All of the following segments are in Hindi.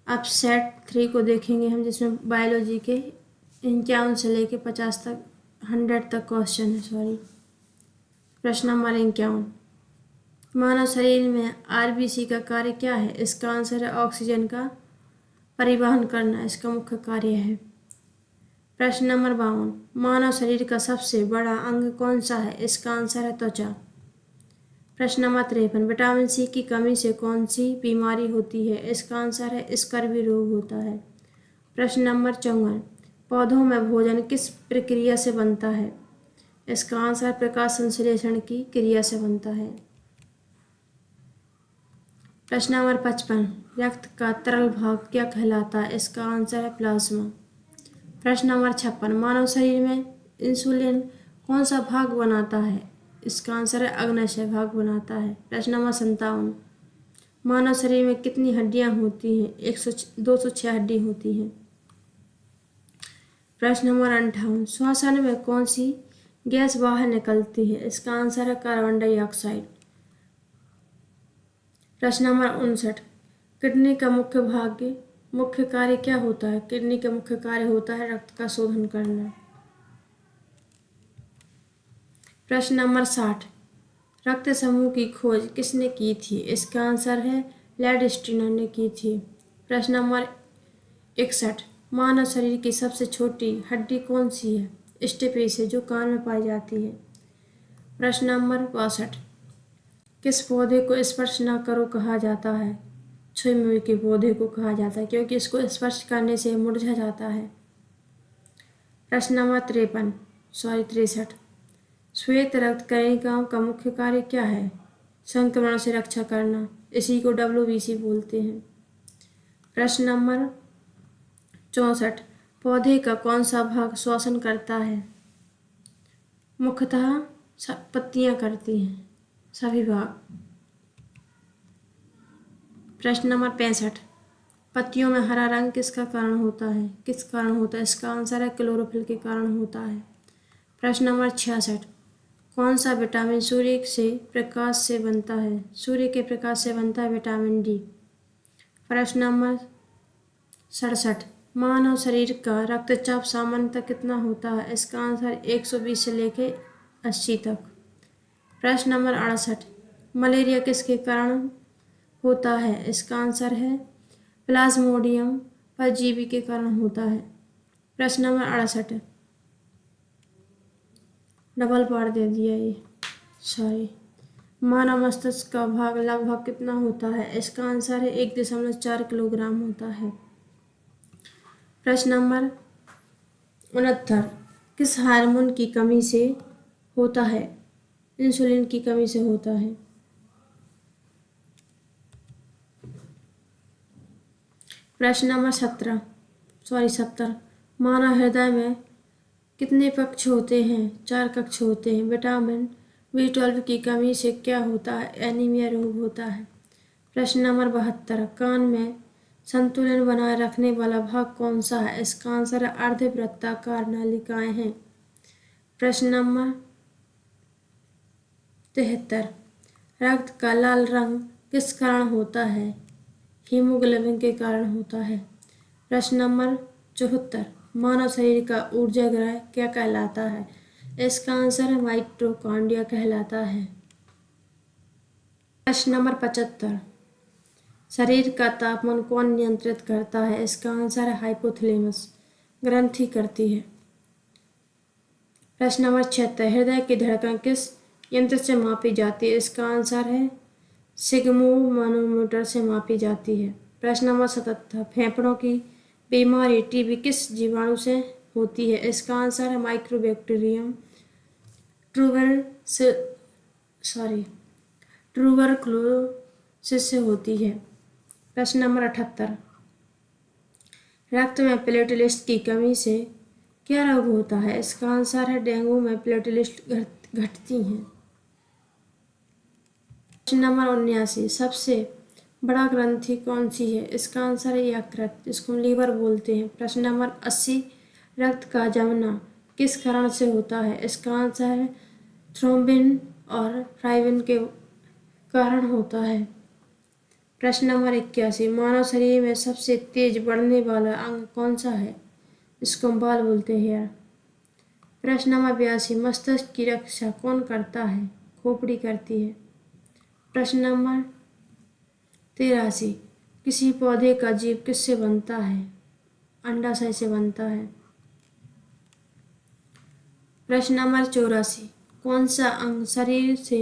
अब सेट 3 को देखेंगे हम, जिसमें बायोलॉजी के 51 से लेके 50 तक 100 तक क्वेश्चन है। प्रश्न नंबर 51, मानव शरीर में आरबीसी का कार्य क्या है? इसका आंसर है ऑक्सीजन का परिवहन करना, इसका मुख्य कार्य है। प्रश्न नंबर 52, मानव शरीर का सबसे बड़ा अंग कौन सा है? इसका आंसर है त्वचा। प्रश्न नंबर 53, विटामिन सी की कमी से कौन सी बीमारी होती है? इसका आंसर है स्कर्वी रोग होता है। प्रश्न नंबर 54, पौधों में भोजन किस प्रक्रिया से बनता है? इसका आंसर प्रकाश संश्लेषण की क्रिया से बनता है। प्रश्न नंबर 55, रक्त का तरल भाग क्या कहलाता है? इसका आंसर है प्लाज्मा। प्रश्न नंबर 56, मानव शरीर में इंसुलिन कौन सा भाग बनाता है? इसका आंसर है अग्न्याशय भाग बनाता है। प्रश्न नंबर 57, मानव शरीर में कितनी हड्डियां होती हैं? 206 हड्डी होती हैं। प्रश्न नंबर 58, श्वसन में कौन सी गैस बाहर निकलती है? इसका आंसर है कार्बन डाइऑक्साइड। प्रश्न नंबर 59, किडनी का मुख्य कार्य क्या होता है? किडनी का मुख्य कार्य होता है रक्त का शोधन करना। प्रश्न नंबर 60, रक्त समूह की खोज किसने की थी? इसका आंसर है लैडस्टीनर ने की थी। प्रश्न नंबर 61, मानव शरीर की सबसे छोटी हड्डी कौन सी है? स्टेपेस है, जो कान में पाई जाती है। प्रश्न नंबर 62, किस पौधे को स्पर्श न करो कहा जाता है? छुई मुई के पौधे को कहा जाता है, क्योंकि इसको स्पर्श करने से मुरझा जाता है। प्रश्न नंबर 63, श्वेत रक्त कणिकाओं का मुख्य कार्य क्या है? संक्रमण से रक्षा करना, इसी को WBC बोलते हैं। प्रश्न नंबर 64, पौधे का कौन सा भाग श्वसन करता है? मुख्यतः पत्तियां करती हैं, सभी भाग। प्रश्न नंबर 65, पत्तियों में हरा रंग किसका कारण होता है? किस कारण होता है? इसका आंसर है क्लोरोफिल के कारण होता है। प्रश्न नंबर 66, कौन सा विटामिन सूर्य से प्रकाश से बनता है? सूर्य के प्रकाश से बनता है विटामिन डी। प्रश्न नंबर 67, मानव शरीर का रक्तचाप सामान्यतः कितना होता है? इसका आंसर 120 से लेके 80 तक। प्रश्न नंबर 68, मलेरिया किसके कारण होता है? इसका आंसर है प्लाज्मोडियम परजीवी के कारण होता है। प्रश्न नंबर 68, डबल बार दे दिया ये, मानव मस्तिष्क का भाग लगभग कितना होता है? इसका आंसर है 1.4 किलोग्राम होता है। प्रश्न नंबर 69, किस हार्मोन की कमी से होता है? इंसुलिन की कमी से होता है। प्रश्न नंबर 70, मानव हृदय में कितने कक्ष होते हैं? 4 कक्ष होते हैं। विटामिन B12 की कमी से क्या होता है? एनीमिया रोग होता है। प्रश्न नंबर 72, कान में संतुलन बनाए रखने वाला भाग कौन सा है? इसका आंसर है अर्धवृत्ताकार नलिकाएं हैं। प्रश्न नंबर 73, रक्त का लाल रंग किस कारण होता है? हीमोग्लोबिन के कारण होता है। प्रश्न नंबर 74, मानव शरीर का ऊर्जा ग्रह क्या कहलाता है? इसका आंसर है माइटोकॉन्ड्रिया कहलाता है। प्रश्न नंबर 75, शरीर का तापमान कौन नियंत्रित करता है? इसका आंसर है हाइपोथैलेमस ग्रंथि करती है। प्रश्न नंबर 76, हृदय की धड़कन किस यंत्र से मापी जाती है? इसका आंसर है सिग्मोमैनोमीटर से मापी जाती है। प्रश्न नंबर 77, फेफड़ों की बीमारी टीबी किस जीवाणु से होती है? इसका आंसर है माइक्रोबैक्टीरियम ट्यूबरक्लोसिस से होती है। प्रश्न नंबर 78, रक्त में प्लेटलेट्स की कमी से क्या रोग होता है? इसका आंसर है डेंगू में प्लेटलेट्स घटती हैं। प्रश्न नंबर 79, सबसे बड़ा ग्रंथि कौन सी है? इसका आंसर है यकृत, जिसको हम लीवर बोलते हैं। प्रश्न नंबर 80, रक्त का जमना किस कारण से होता है? इसका आंसर है थ्रोम्बिन और फाइब्रिन के कारण होता है। प्रश्न नंबर 81, मानव शरीर में सबसे तेज बढ़ने वाला अंग कौन सा है? इसको हम बाल बोलते हैं यार। प्रश्न नंबर 82, मस्तिष्क की रक्षा कौन करता है? खोपड़ी करती है। प्रश्न नंबर 83, किसी पौधे का जीव किससे बनता है? अंडाशय से बनता है। प्रश्न नंबर 84, कौन सा अंग शरीर से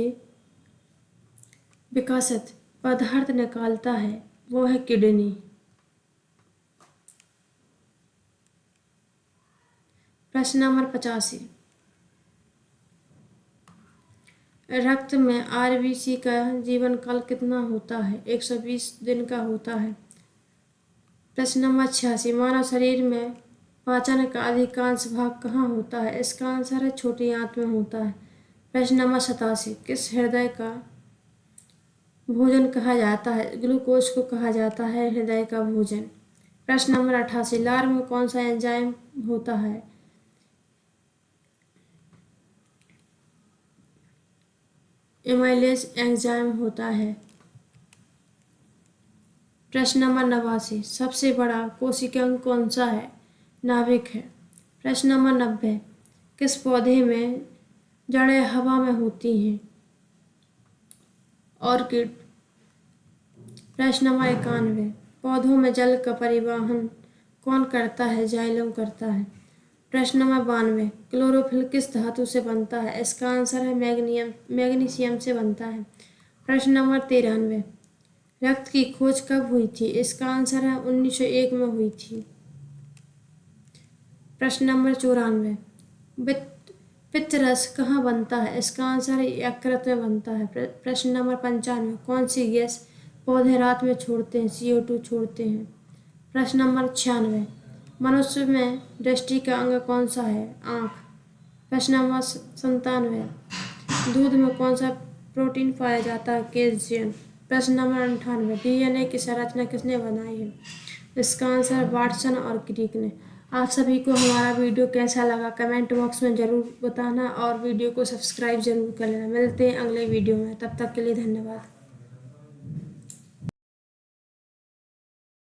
विकासित पदार्थ निकालता है? वो है किडनी। प्रश्न नंबर 85, रक्त में आरबीसी का जीवन काल कितना होता है? 120 दिन का होता है। प्रश्न नंबर 86, मानव शरीर में पाचन का अधिकांश भाग कहाँ होता है? इसका आंसर है छोटी आंत में होता है। प्रश्न नंबर 87, किस हृदय का भोजन कहा जाता है? ग्लूकोज को कहा जाता है हृदय का भोजन। प्रश्न नंबर 88, लार में कौन सा एंजाइम होता है? एमाइलेज एंजाइम होता है। प्रश्न नंबर 89, सबसे बड़ा कोशिकांग कौन सा है? नाभिक है। प्रश्न नंबर 90, किस पौधे में जड़ें हवा में होती हैं? ऑर्किड। प्रश्न नंबर 91, पौधों में जल का परिवहन कौन करता है? जाइलम करता है। प्रश्न नंबर 92, क्लोरोफिल किस धातु से बनता है? इसका आंसर है मैग्नीशियम से बनता है। प्रश्न नंबर 93, रक्त की खोज कब हुई थी? इसका आंसर है 1901 में हुई थी। प्रश्न नंबर 94, पित्तरस कहाँ बनता है? इसका आंसर है यकृत में बनता है। प्रश्न नंबर 95, कौन सी गैस पौधे रात में छोड़ते हैं? CO2 छोड़ते हैं। प्रश्न नंबर 96, मनुष्य में दृष्टि का अंग कौन सा है? आँख। प्रश्न नंबर 97, दूध में कौन सा प्रोटीन पाया जाता है? कैल्शियम। प्रश्न नंबर 98, DNA की संरचना किसने बनाई है? इसका आंसर वाटसन और क्रिक ने। आप सभी को हमारा वीडियो कैसा लगा कमेंट बॉक्स में ज़रूर बताना और वीडियो को सब्सक्राइब ज़रूर कर लेना। मिलते हैं अगले वीडियो में, तब तक के लिए धन्यवाद।